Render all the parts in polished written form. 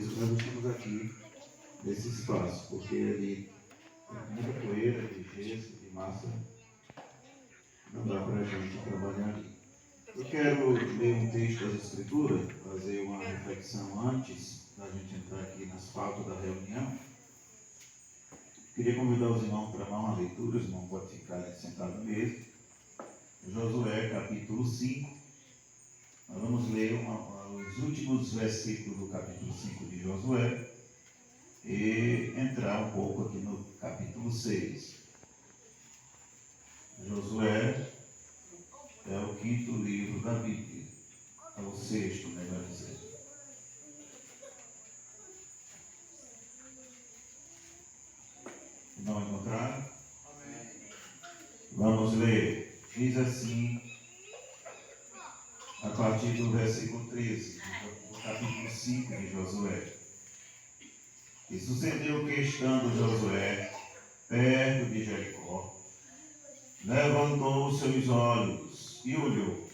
isso que nós estamos aqui nesse espaço, porque ali tem muita poeira, de gesso, de massa, não dá para a gente trabalhar ali. Eu quero ler um texto das Escrituras, fazer uma reflexão antes da gente entrar aqui nas pautas da reunião. Queria convidar os irmãos para dar uma leitura, os irmãos podem ficar ali sentados mesmo. Josué, capítulo 5. Nós vamos ler os últimos versículos do capítulo 5 de Josué e entrar um pouco aqui no capítulo 6. Josué é o quinto livro da Bíblia, é o sexto, melhor dizer. Não encontraram? Vamos ler. Diz assim, a partir do versículo 13, do capítulo 5 de Josué. E sucedeu que, estando Josué perto de Jericó, levantou os seus olhos e olhou,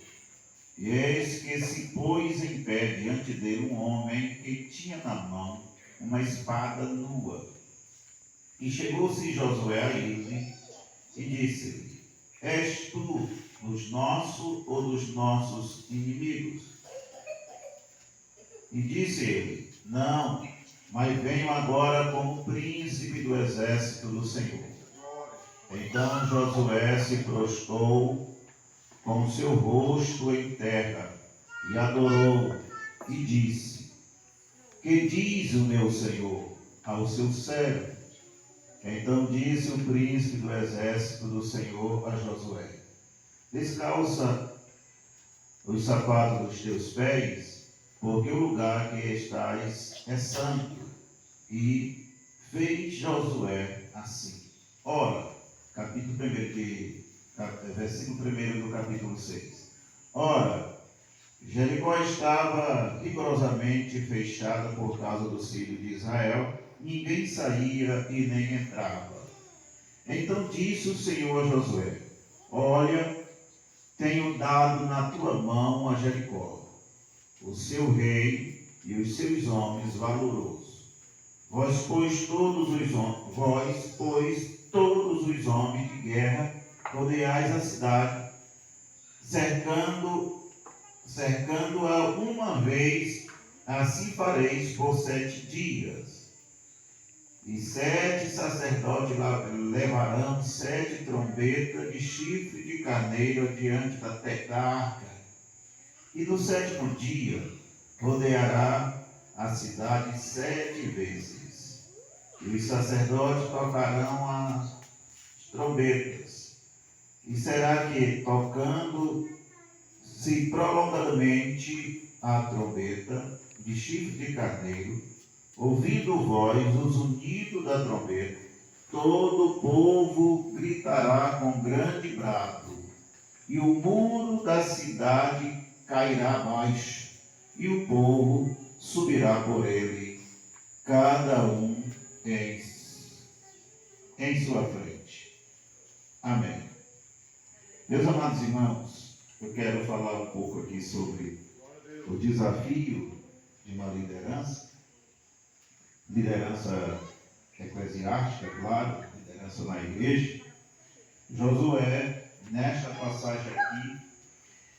e eis que se pôs em pé diante dele um homem que tinha na mão uma espada nua. E chegou-se Josué a ele e disse-lhe: És tu dos nossos ou dos nossos inimigos? E disse ele: Não, mas venho agora como príncipe do exército do Senhor. Então Josué se prostrou com o seu rosto em terra e adorou e disse: Que diz o meu Senhor ao seu servo? Então disse o príncipe do exército do Senhor a Josué: Descalça os sapatos dos teus pés, porque o lugar que estás é santo. E fez Josué assim. Ora, versículo 1 do capítulo 6. Ora, Jericó estava rigorosamente fechada por causa do filho de Israel, ninguém saía e nem entrava. Então disse o Senhor a Josué: Olha, tenho dado na tua mão a Jericó, o seu rei e os seus homens valorosos. Vós, pois, todos os homens de guerra, rodeais a cidade, cercando-a uma vez, assim fareis por 7 dias. E 7 sacerdotes levarão 7 trombetas de chifre de carneiro diante da arca. E no 7º dia rodeará a cidade 7 vezes. E os sacerdotes tocarão as trombetas. E será que, tocando-se prolongadamente a trombeta de chifre de carneiro, ouvindo vós o zunido da trombeta, todo o povo gritará com grande brado, e o muro da cidade cairá abaixo, e o povo subirá por ele, cada um em sua frente. Amém. Meus amados irmãos, eu quero falar um pouco aqui sobre o desafio de uma liderança eclesiástica, claro, liderança na igreja. Josué, nesta passagem aqui,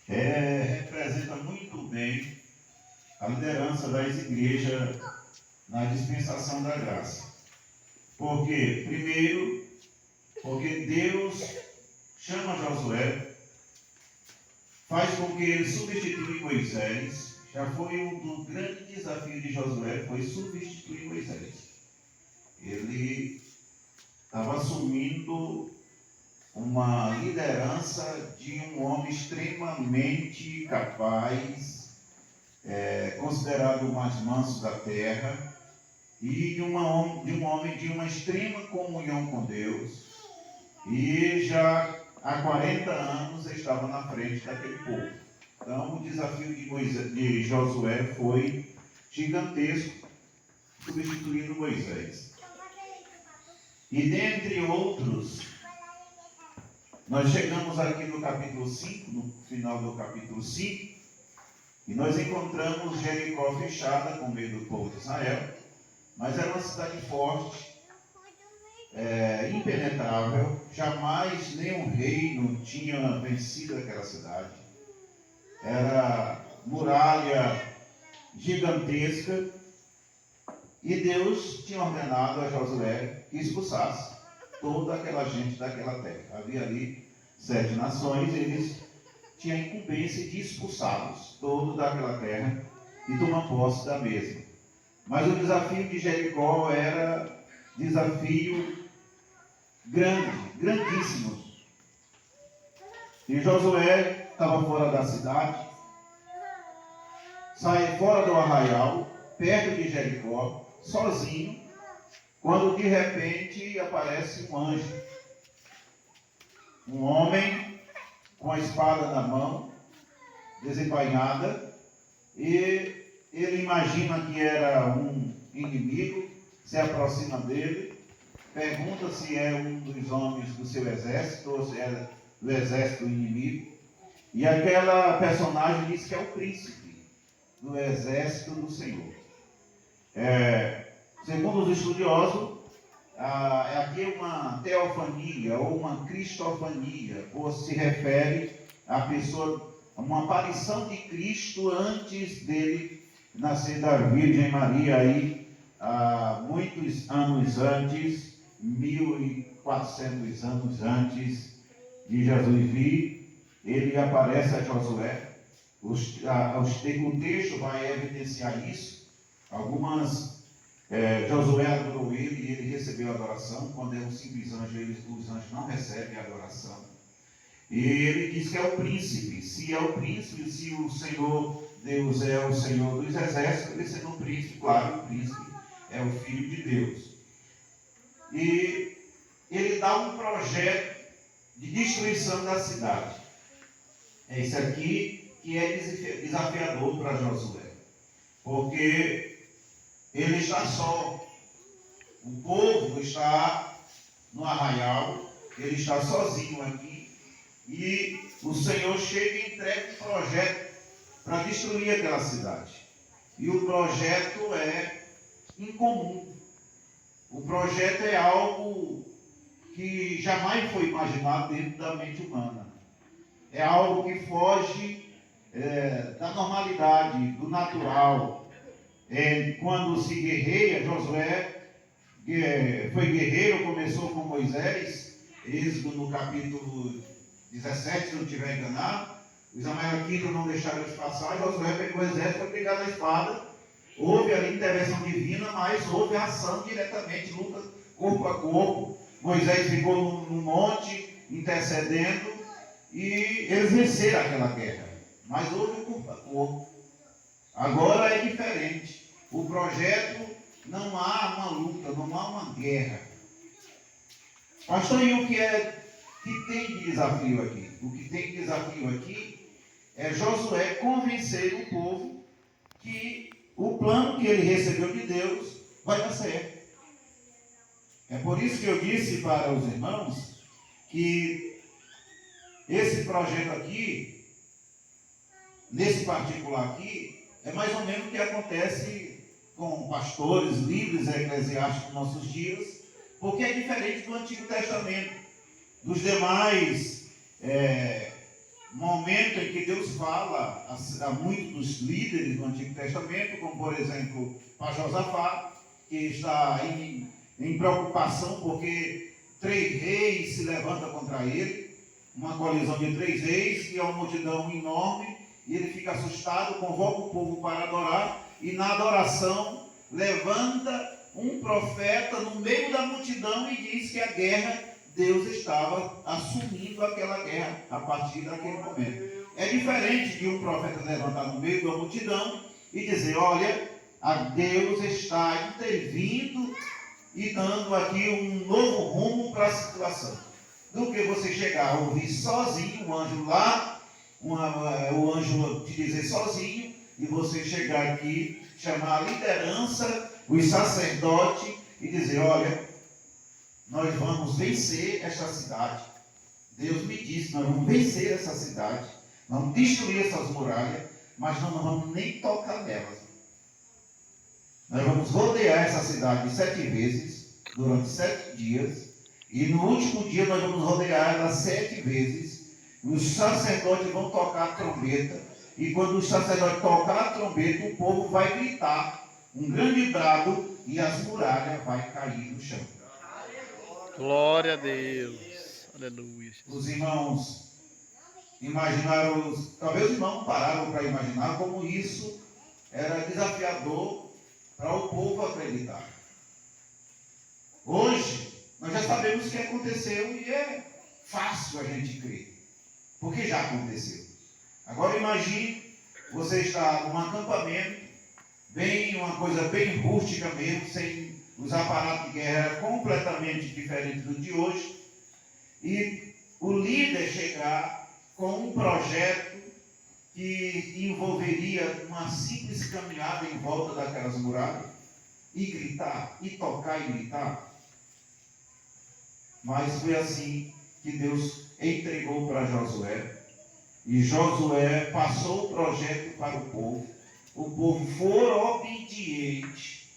representa muito bem a liderança das igrejas na dispensação da graça. Por quê? Primeiro, porque Deus chama Josué, faz com que ele substitua Moisés. Já foi um dos grandes desafios de Josué, foi substituir Moisés. Ele estava assumindo uma liderança de um homem extremamente capaz, considerado o mais manso da terra, e de um homem de uma extrema comunhão com Deus, e já há 40 anos estava na frente daquele povo. Então o desafio de Josué foi gigantesco, substituindo Moisés. E dentre outros, nós chegamos aqui no capítulo 5, no final do capítulo 5, E nós encontramos Jericó fechada com medo do povo de Israel, mas era uma cidade forte, impenetrável. Jamais nenhum reino tinha vencido aquela cidade. Era muralha gigantesca, e Deus tinha ordenado a Josué que expulsasse toda aquela gente daquela terra. Havia ali 7 nações, eles tinham a incumbência de expulsá-los todos daquela terra e tomar posse da mesma. Mas o desafio de Jericó era desafio grande, grandíssimo. E Josué estava fora da cidade, sai fora do arraial, perto de Jericó, sozinho, quando de repente aparece um anjo. Um homem com a espada na mão, desembainhada, e ele imagina que era um inimigo, se aproxima dele, pergunta se é um dos homens do seu exército ou se é do exército inimigo, e aquela personagem diz que é o príncipe do exército do Senhor. Segundo os estudiosos, aqui é uma teofania ou uma cristofania, ou se refere à pessoa, a uma aparição de Cristo antes dele nascer da Virgem Maria, aí, há muitos anos antes, 1400 anos antes de Jesus vir. Ele aparece a Josué. O texto vai evidenciar isso. Josué adorou ele e ele recebeu a adoração. Quando é um simples anjo, os anjos não recebem a adoração. E ele diz que é o príncipe. Se é o príncipe, se o Senhor Deus é o Senhor dos exércitos, ele sendo um príncipe, claro, o príncipe é o Filho de Deus. E ele dá um projeto de destruição da cidade. É isso aqui que é desafiador para Josué, porque ele está só, o povo está no arraial, ele está sozinho aqui, e o Senhor chega e entrega um projeto para destruir aquela cidade. E o projeto é incomum. O projeto é algo que jamais foi imaginado dentro da mente humana. É algo que foge da normalidade, do natural. Quando se guerreia, Josué foi guerreiro, começou com Moisés, Êxodo no capítulo 17, se não estiver enganado. Os amalequitas não deixaram eles passar, Josué pegou o exército para pegar na espada. Houve ali intervenção divina, mas houve ação diretamente, luta corpo a corpo. Moisés ficou no monte, intercedendo, e eles venceram aquela guerra. Mas houve corpo a corpo. Agora é diferente. O projeto, não há uma luta, não há uma guerra. Pastor, e o que tem de desafio aqui? O que tem de desafio aqui é Josué convencer o povo que o plano que ele recebeu de Deus vai dar certo. É por isso que eu disse para os irmãos que esse projeto aqui, nesse particular aqui, é mais ou menos o que acontece com pastores, líderes eclesiásticos nos nossos dias, porque é diferente do Antigo Testamento, dos demais momentos em que Deus fala a muitos dos líderes do Antigo Testamento, como por exemplo para Josafá, que está em preocupação porque 3 reis se levantam contra ele, uma colisão de 3 reis, e é uma multidão enorme, e ele fica assustado, convoca o povo para adorar, e na adoração levanta um profeta no meio da multidão e diz que a guerra, Deus estava assumindo aquela guerra a partir daquele momento. É diferente de um profeta levantar no meio da multidão e dizer, olha, a Deus está intervindo e dando aqui um novo rumo para a situação. Do que você chegar a ouvir sozinho, um anjo lá, o anjo te dizer sozinho, e você chegar aqui, chamar a liderança, os sacerdotes, e dizer, olha, nós vamos vencer esta cidade. Deus me disse, nós vamos vencer essa cidade, vamos destruir essas muralhas, mas não vamos nem tocar nelas. Nós vamos rodear essa cidade 7 vezes, durante 7 dias, e no último dia nós vamos rodear ela 7 vezes. Os sacerdotes vão tocar a trombeta, e quando os sacerdotes tocar a trombeta, o povo vai gritar um grande brado, e as muralhas vão cair no chão. Glória a Deus. Aleluia. Os irmãos imaginaram, talvez os irmãos pararam para imaginar como isso era desafiador para o povo acreditar. Hoje, nós já sabemos o que aconteceu e é fácil a gente crer, porque já aconteceu. Agora imagine, você está num acampamento, uma coisa bem rústica mesmo, sem os aparatos de guerra completamente diferentes do de hoje, e o líder chegar com um projeto que envolveria uma simples caminhada em volta daquelas muralhas, e gritar, e tocar e gritar. Mas foi assim que Deus entregou para Josué, e Josué passou o projeto para o povo foi obediente,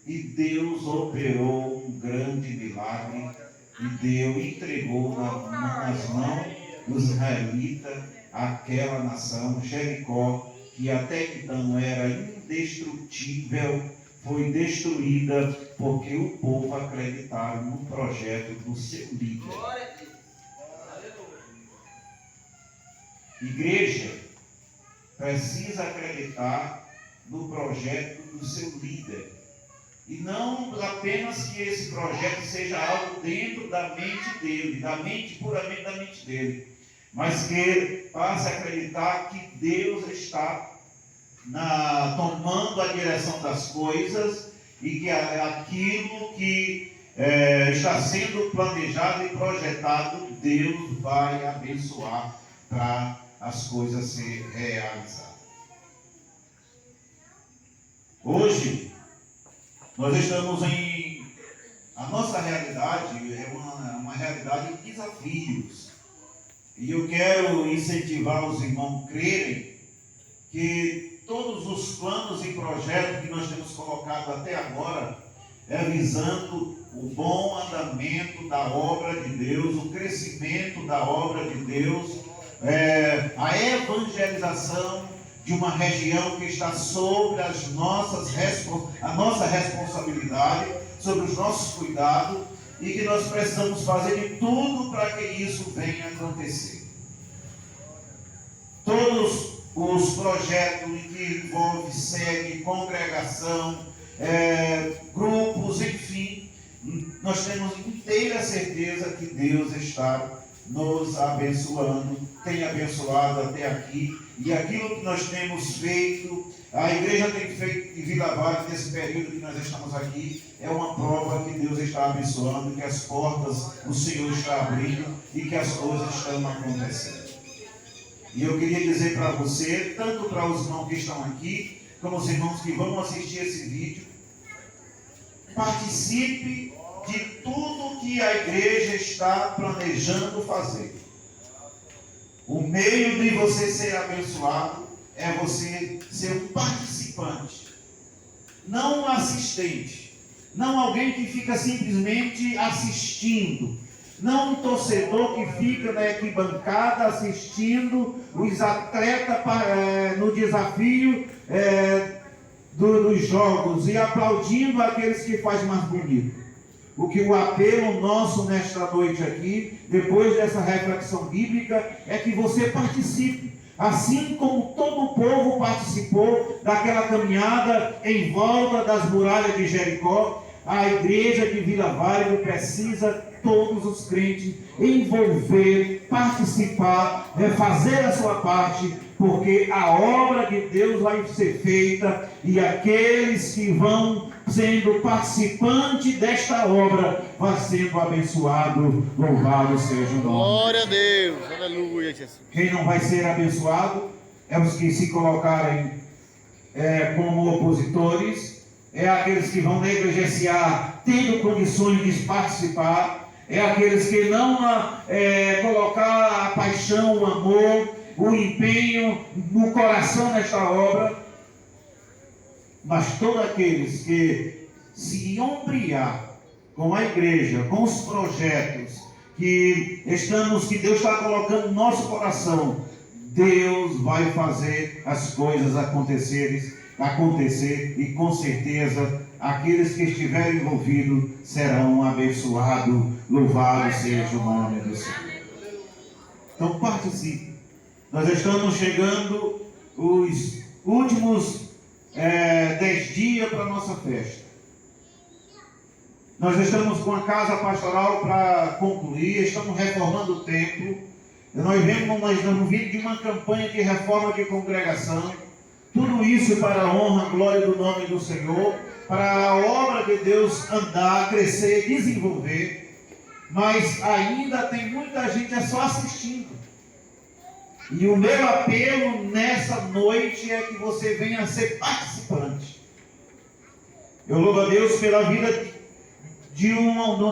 e Deus operou um grande milagre, e Deus entregou nas mãos dos israelitas aquela nação, Jericó, que até então era indestrutível, foi destruída porque o povo acreditava no projeto do seu líder. Igreja precisa acreditar no projeto do seu líder. E não apenas que esse projeto seja algo dentro da mente dele, puramente da mente dele, mas que ele passe a acreditar que Deus está tomando a direção das coisas, e que aquilo que está sendo planejado e projetado, Deus vai abençoar para as coisas ser realizadas. Hoje, nós estamos a nossa realidade é uma realidade de desafios. E eu quero incentivar os irmãos a crerem que todos os planos e projetos que nós temos colocado até agora é visando o bom andamento da obra de Deus, o crescimento da obra de Deus, a evangelização de uma região que está sobre a nossa responsabilidade, sobre os nossos cuidados, e que nós precisamos fazer de tudo para que isso venha a acontecer. Todos os projetos que envolvem sede, congregação, grupos, enfim, nós temos inteira certeza que Deus está nos abençoando, tem abençoado até aqui, e aquilo que nós temos feito, a igreja tem feito em Vila Vale, nesse período que nós estamos aqui, é uma prova que Deus está abençoando, que as portas o Senhor está abrindo e que as coisas estão acontecendo. E eu queria dizer para você, tanto para os irmãos que estão aqui, como os irmãos que vão assistir esse vídeo, participe de tudo que a igreja está planejando fazer. O meio de você ser abençoado é você ser um participante, não um assistente, não alguém que fica simplesmente assistindo, não um torcedor que fica na arquibancada assistindo os atletas no desafio dos jogos e aplaudindo aqueles que fazem mais bonito. O apelo nosso nesta noite aqui, depois dessa reflexão bíblica, é que você participe, assim como todo o povo participou daquela caminhada em volta das muralhas de Jericó. A igreja de Vila Vale precisa, todos os crentes, envolver, participar, fazer a sua parte, porque a obra de Deus vai ser feita, e aqueles que vão sendo participantes desta obra vai sendo abençoado. Louvado seja o nome. Glória a Deus, aleluia, Jesus. Quem não vai ser abençoado é os que se colocarem como opositores, é aqueles que vão negligenciar tendo condições de participar, é aqueles que não colocar a paixão, o amor, o empenho no coração nesta obra, mas todos aqueles que se ombrear com a igreja, com os projetos que Deus está colocando no nosso coração, Deus vai fazer as coisas acontecer e com certeza aqueles que estiverem envolvidos serão abençoados. Louvado seja o nome do Senhor. Então participe. Nós estamos chegando os últimos 10 dias para a nossa festa. Nós estamos com a casa pastoral para concluir, estamos reformando o templo. Nós estamos vindo de uma campanha de reforma de congregação. Tudo isso para a honra e glória do nome do Senhor, para a obra de Deus andar, crescer, desenvolver. Mas ainda tem muita gente só assistindo. E o meu apelo nessa noite é que você venha ser participante. Eu louvo a Deus pela vida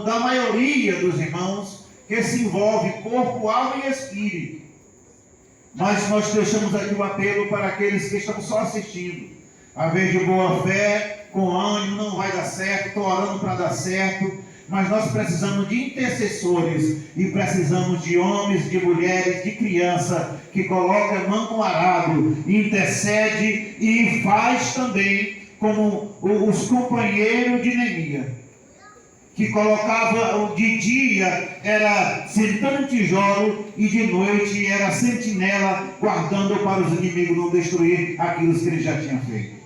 da maioria dos irmãos que se envolve corpo, alma e espírito. Mas nós deixamos aqui um apelo para aqueles que estão só assistindo. A vez de boa fé, com ânimo, não vai dar certo, estou orando para dar certo. Mas nós precisamos de intercessores e precisamos de homens, de mulheres, de criança que coloca a mão no arado, intercede e faz também como os companheiros de Neemias, que colocava de dia era sentando tijolo e de noite era sentinela guardando para os inimigos não destruir aquilo que ele já tinha feito.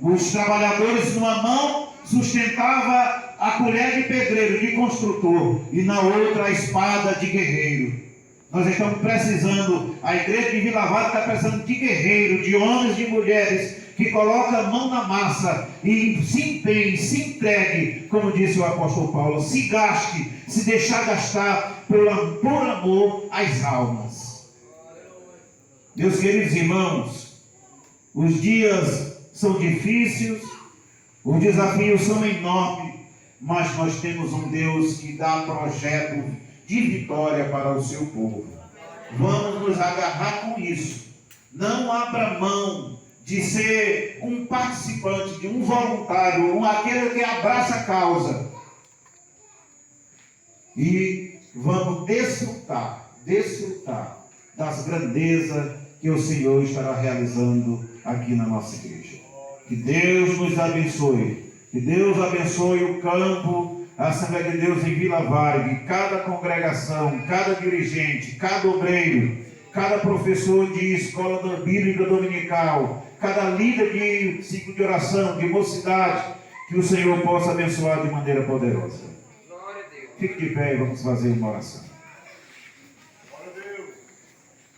Os trabalhadores numa mão sustentava a colher de pedreiro, de construtor, e na outra a espada de guerreiro. Nós estamos precisando, a igreja de Vila Vara está precisando de guerreiros, de homens e mulheres que colocam a mão na massa e se empenhe, se entregue, como disse o apóstolo Paulo, se gaste, se deixar gastar por amor às almas. Meus queridos irmãos, os dias são difíceis, os desafios são enormes, mas nós temos um Deus que dá projeto de vitória para o seu povo. Vamos nos agarrar com isso. Não abra mão de ser um participante, de um voluntário, aquele que abraça a causa. E vamos desfrutar das grandezas que o Senhor estará realizando aqui na nossa igreja. Que Deus nos abençoe. Que Deus abençoe o campo, a Assembleia de Deus em Vila Varg, cada congregação, cada dirigente, cada obreiro, cada professor de escola bíblica dominical, cada líder de ciclo de oração, de mocidade, que o Senhor possa abençoar de maneira poderosa. Fique de pé e vamos fazer uma oração.